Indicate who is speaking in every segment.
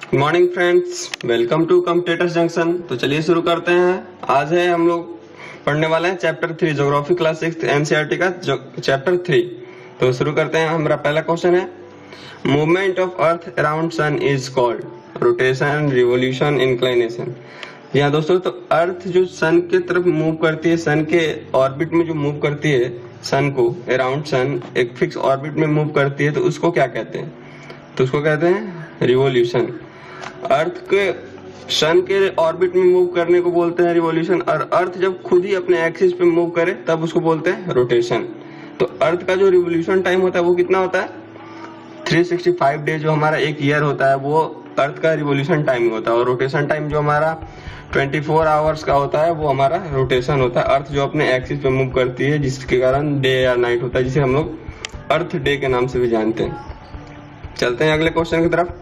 Speaker 1: Morning friends, welcome to Computers Junction. तो चलिए शुरू करते हैं। आज है हम लोग पढ़ने वाले हैं चैप्टर 3 ज्योग्राफी क्लास 6 एनसीईआरटी का चैप्टर 3। तो शुरू करते हैं। हमारा पहला क्वेश्चन है, movement of earth around sun is called rotation, revolution, inclination. यहाँ दोस्तों, तो अर्थ जो सन की तरफ मूव करती है, सन के ऑर्बिट में जो मूव करती है, सन को अराउंड सन एक फिक्स ऑर्बिट में मूव करती है, तो उसको क्या कहते हैं? तो उसको कहते हैं रिवोल्यूशन। अर्थ के सन के ऑर्बिट में मूव करने को बोलते हैं रिवोल्यूशन, और अर्थ जब खुद ही अपने एक्सिस पे मूव करे तब उसको बोलते हैं रोटेशन। तो अर्थ का जो रिवोल्यूशन टाइम होता है वो कितना होता है? 365 डे जो हमारा एक ईयर होता है वो अर्थ का रिवोल्यूशन टाइम होता है, और रोटेशन टाइम जो हमारा 24 आवर्स का होता है वो हमारा रोटेशन होता है। अर्थ जो अपने एक्सिस पे मूव करती है, जिसके कारण डे या नाइट होता है, जिसे हम लोग अर्थ डे के नाम से भी जानते हैं। चलते हैं अगले क्वेश्चन की तरफ।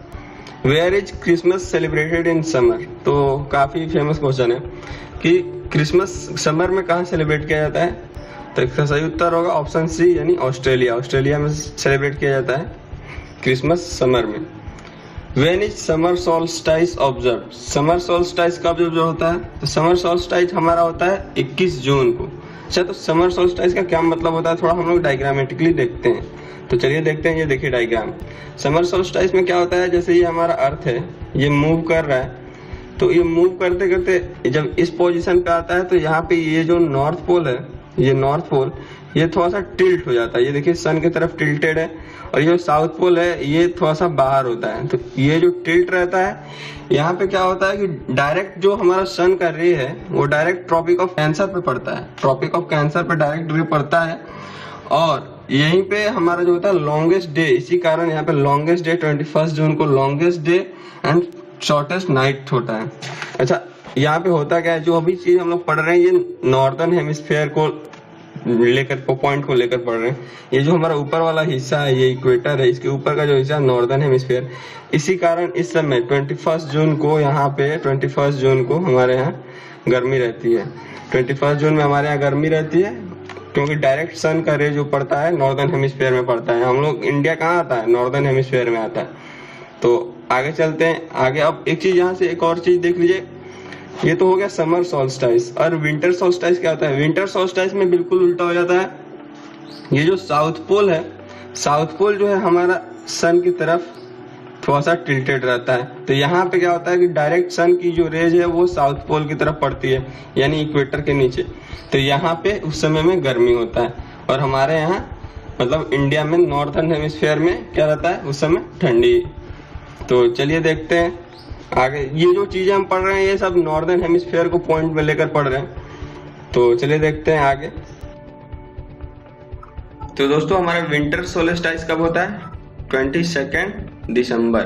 Speaker 1: Where is Christmas celebrated in summer? तो काफी फेमस क्वेश्चन है कि क्रिसमस समर में कहाँ सेलिब्रेट किया जाता है? तो इसका सही उत्तर होगा ऑप्शन सी, यानी ऑस्ट्रेलिया। ऑस्ट्रेलिया में सेलिब्रेट किया जाता है क्रिसमस समर में। When is summer solstice observe? Summer solstice कब ऑब्जर्व होता है? तो समर सोल्स्टाइस हमारा होता है 21 जून को। अच्छा, तो समर सोल्स्टाइस का क्या मतलब होता है, थोड़ा हम लोग डायग्रामेटिकली देखते हैं। तो चलिए देखते हैं। ये देखिए डायग्राम। समर सोल्स्टाइस में क्या होता है, जैसे ये हमारा अर्थ है, ये मूव कर रहा है, तो ये मूव करते करते जब इस पोजीशन पे आता है तो यहाँ पे ये जो नॉर्थ पोल है, ये नॉर्थ पोल ये थोड़ा सा टिल्ट हो जाता है। ये देखिए सन की तरफ टिल्टेड है, और ये जो साउथ पोल है ये थोड़ा सा बाहर होता है। तो ये जो टिल्ट रहता है, यहाँ पे क्या होता है कि डायरेक्ट जो हमारा सन का रे है वो डायरेक्ट ट्रॉपिक ऑफ कैंसर पे पड़ता है। ट्रॉपिक ऑफ कैंसर पे डायरेक्ट रे पड़ता है, और यहीं पे हमारा जो होता है लॉन्गेस्ट डे, इसी कारण यहाँ पे लॉन्गेस्ट डे 21 जून को longest day and shortest night होता है। अच्छा, यहाँ पे होता क्या है, जो अभी चीज हम लोग पढ़ रहे हैं ये नॉर्दर्न हेमिस्फीयर को लेकर पॉइंट को लेकर पढ़ रहे हैं। ये जो हमारा ऊपर वाला हिस्सा है, ये इक्वेटर है, इसके ऊपर का जो हिस्सा नॉर्दर्न हेमिस्फीयर, इसी कारण इस समय 21 जून को यहाँ पे 21 जून को हमारे यहाँ गर्मी रहती है। 21 जून में हमारे यहाँ गर्मी रहती है, क्योंकि डायरेक्ट सन का रे जो पड़ता है नॉर्दर्न हेमिस्फीयर में पड़ता है। हम लोग इंडिया कहाँ आता है? नॉर्दर्न हेमिस्फीयर में आता है। तो आगे चलते हैं। आगे अब एक चीज यहाँ से एक और चीज देख लीजिए। ये तो हो गया समर सोल्स्टाइस, और विंटर सोल्स्टाइस क्या होता है? विंटर सोल्स्टाइस में बिल्कुल उल्टा हो जाता है। ये जो साउथ पोल है, साउथ पोल जो है हमारा सन की तरफ थोड़ा सा टिल्टेड रहता है। तो यहाँ पे क्या होता है कि डायरेक्ट सन की जो रेज है वो साउथ पोल की तरफ पड़ती है, यानी इक्वेटर के नीचे। तो यहाँ पे उस समय में गर्मी होता है, और हमारे यहाँ मतलब इंडिया में नॉर्थर्न हेमिस्फीयर में क्या रहता है उस समय? ठंडी। तो चलिए देखते हैं आगे। ये जो चीजें हम पढ़ रहे हैं ये सब नॉर्दर्न हेमिस्फीयर को पॉइंट में लेकर पढ़ रहे हैं। तो चलिए देखते हैं आगे। तो दोस्तों, हमारा विंटर सोल्स्टाइस कब होता है? 22 दिसंबर।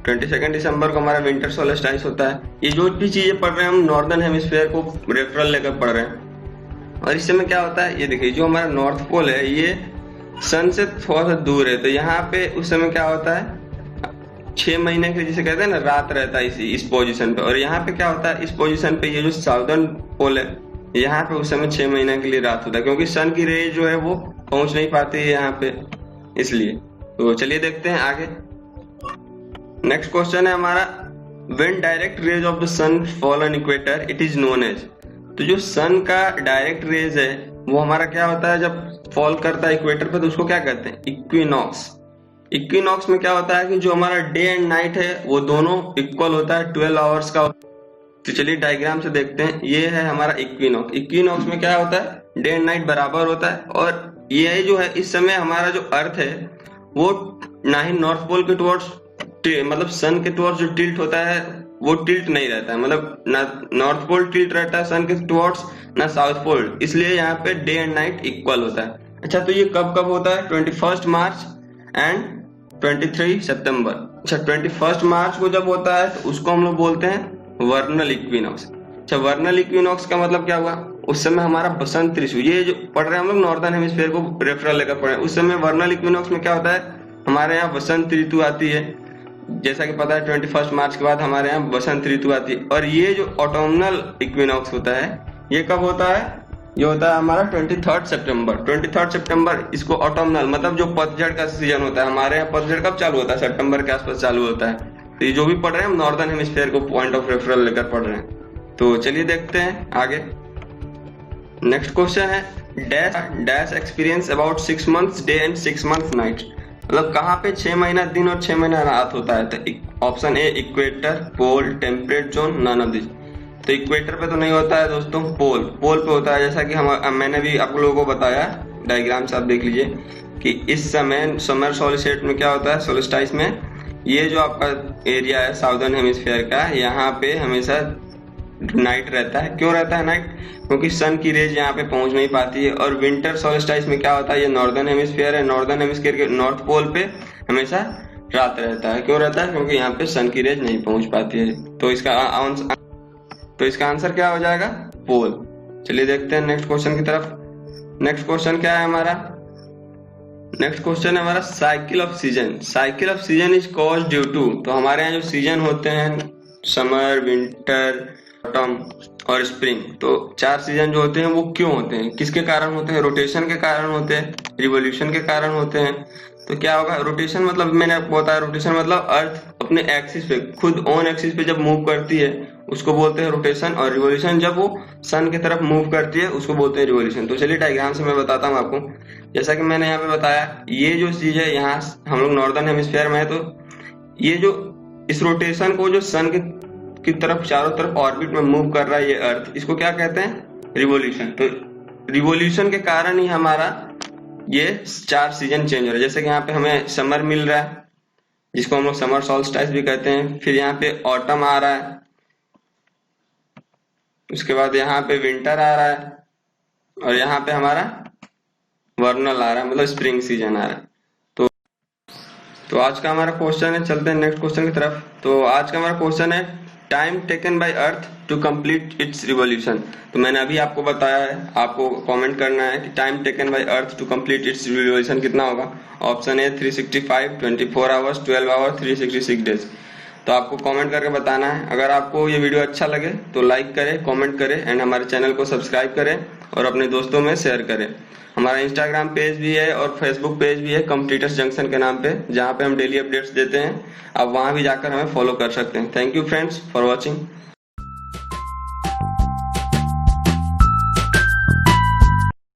Speaker 1: 22 दिसंबर को हमारा विंटर सोल्स्टाइस होता है। ये जो भी चीजें पढ़ रहे हैं हम नॉर्दर्न हेमिस्फीयर को रेफरल लेकर पढ़ रहे हैं। और इस समय क्या होता है, ये देखिए जो हमारा नॉर्थ पोल है ये सन से थोड़ा सा दूर है। तो यहाँ पे उस समय क्या होता है, 6 महीने के लिए जिसे कहते हैं ना, रात रहता है इस पोजीशन पे। और यहाँ पे क्या होता है, इस पोजीशन पे ये जो साउदर्न पोल है, यहाँ पे उस समय 6 महीने के लिए रात होता है, क्योंकि सन की रे जो है वो पहुंच नहीं पाती है यहाँ पे, इसलिए। तो चलिए देखते हैं आगे। नेक्स्ट क्वेश्चन है हमारा, when direct rays of the sun fall on equator it is known as. तो जो सन का डायरेक्ट रेज है वो हमारा क्या होता है, जब फॉल करता है इक्वेटर पे तो उसको क्या कहते हैं? इक्विनॉक्स। इक्विनॉक्स में क्या होता है कि जो हमारा डे एंड नाइट है वो दोनों इक्वल होता है, 12 आवर्स का। तो चलिए डायग्राम से देखते हैं। ये है हमारा इक्विनॉक्स। इक्विनॉक्स में क्या होता है, डे एंड नाइट बराबर होता है। और ये जो है इस समय हमारा जो अर्थ है वो ना ही नॉर्थ पोल के टुवर्ड्स, मतलब सन के टुवर्ड्स जो टिल्ट होता है वो टिल्ट नहीं रहता है, मतलब ना नॉर्थ पोल टिल्ट रहता है सन के टुवर्ड्स, ना साउथ पोल। इसलिए यहाँ पे डे एंड नाइट इक्वल होता है। अच्छा, तो ये कब कब होता है? 21 मार्च एंड 23 सितंबर। अच्छा, 21 मार्च को जब होता है तो उसको हम लोग बोलते हैं वर्नल इक्विनॉक्स। अच्छा, वर्नल इक्विनॉक्स का मतलब क्या हुआ? उस समय हमारा बसंत ऋतु, ये जो पढ़ रहे हैं हम लोग नॉर्दर्न हेमिस्फीयर को रेफरल लेकर पढ़ रहे हैं, उस समय वर्नल इक्विनॉक्स में क्या होता है, हमारे यहाँ बसंत ऋतु आती है। जैसा कि पता है 21 मार्च के बाद हमारे यहाँ बसंत ऋतु आती है। और ये जो ऑटोमनल इक्विनॉक्स होता है ये कब होता है? ये होता है हमारा 23 सितंबर। 23 सितंबर इसको ऑटोमनल, मतलब जो पतझड़ का सीजन होता है, हमारे यहाँ पतझड़ कब चालू होता है? सितंबर के आसपास चालू होता है। तो ये जो भी पढ़ रहे हैं हम नॉर्दर्न हेमिस्फीयर को पॉइंट ऑफ रेफरल लेकर पढ़ रहे हैं। तो चलिए देखते हैं आगे। नेक्स्ट क्वेश्चन है dash experience about 6 months day and 6 months night. मतलब कहाँ पे 6 महीना दिन और 6 महीना रात होता है। तो option A equator, pole, temperate zone, none of this. तो इक्वेटर पे तो नहीं होता है दोस्तों, पोल पे होता है। जैसा कि मैंने भी आप लोगों को बताया, डायग्राम से आप देख लीजिए कि इस समय समर सोलिस्टिस में क्या होता है, सोलिस्टिस में ये जो आपका एरिया है साउदर्न हेमिस्फीयर का, यहाँ पे हमेशा नाइट रहता है। क्यों रहता है नाइट? क्योंकि सन की रेज यहाँ पे पहुंच नहीं पाती है। और विंटर सोलिस्टिस में क्या होता है, ये नॉर्दर्न हेमिस्फीयर है, नॉर्दर्न हेमिस्फीयर के नॉर्थ पोल पे हमेशा रात रहता है। क्यों रहता है? क्योंकि यहाँ पे सन की रेज नहीं पहुंच पाती है। तो इसका आंसर क्या हो जाएगा? पोल। चलिए देखते हैं नेक्स्ट क्वेश्चन की तरफ। नेक्स्ट क्वेश्चन क्या है हमारा? नेक्स्ट क्वेश्चन है हमारा cycle of season. Cycle of season is caused due to. तो हमारे यहाँ जो सीजन होते हैं समर, विंटर, ऑटम और स्प्रिंग, तो 4 सीजन जो होते हैं वो क्यों होते हैं, किसके कारण होते हैं? रोटेशन के कारण होते हैं, रिवोल्यूशन के कारण होते हैं। तो क्या होगा रोटेशन? मतलब मैंने आपको बताया, रोटेशन मतलब अर्थ अपने एक्सिस पे, खुद ऑन एक्सिस पे जब मूव करती है उसको बोलते हैं रोटेशन। और रिवोल्यूशन जब वो सन की तरफ मूव करती है उसको बोलते हैं रिवोल्यूशन। तो चलिए डायग्राम से मैं बताता हूँ आपको। जैसा कि मैंने यहाँ पे बताया, ये जो चीज है यहाँ हम लोग नॉर्दर्न हेमिस्फीयर में है, तो ये जो इस रोटेशन को जो सन की तरफ चारों तरफ ऑर्बिट में मूव कर रहा है ये अर्थ, इसको क्या कहते हैं? रिवोल्यूशन। तो रिवोल्यूशन के कारण ही हमारा ये 4 सीजन चेंज हो रहा है। जैसे कि यहाँ पे हमें समर मिल रहा है जिसको हम लोग समर सोल्स्टिस भी कहते हैं, फिर यहाँ पे ऑटम आ रहा है, उसके बाद यहाँ पे विंटर आ रहा है, और यहाँ पे हमारा वर्नल आ रहा है, मतलब स्प्रिंग सीजन आ रहा है। तो आज का हमारा क्वेश्चन है, चलते हैं नेक्स्ट क्वेश्चन की तरफ। तो आज का हमारा क्वेश्चन है time taken by earth to complete its revolution. तो मैंने अभी आपको बताया है, आपको कमेंट करना है कि time taken by earth to complete its revolution कितना होगा। Option A 365, 24 hours, 12 hours, 366 days. तो आपको कमेंट करके बताना है। अगर आपको ये वीडियो अच्छा लगे तो लाइक करें, कमेंट करें एंड हमारे चैनल को सब्सक्राइब करें और अपने दोस्तों में शेयर करें। हमारा इंस्टाग्राम पेज भी है और फेसबुक पेज भी है कंप्यूटर्स जंक्शन के नाम पे, जहाँ पे हम डेली अपडेट्स देते हैं। आप वहां भी जाकर हमें फॉलो कर सकते हैं। Thank you friends for watching.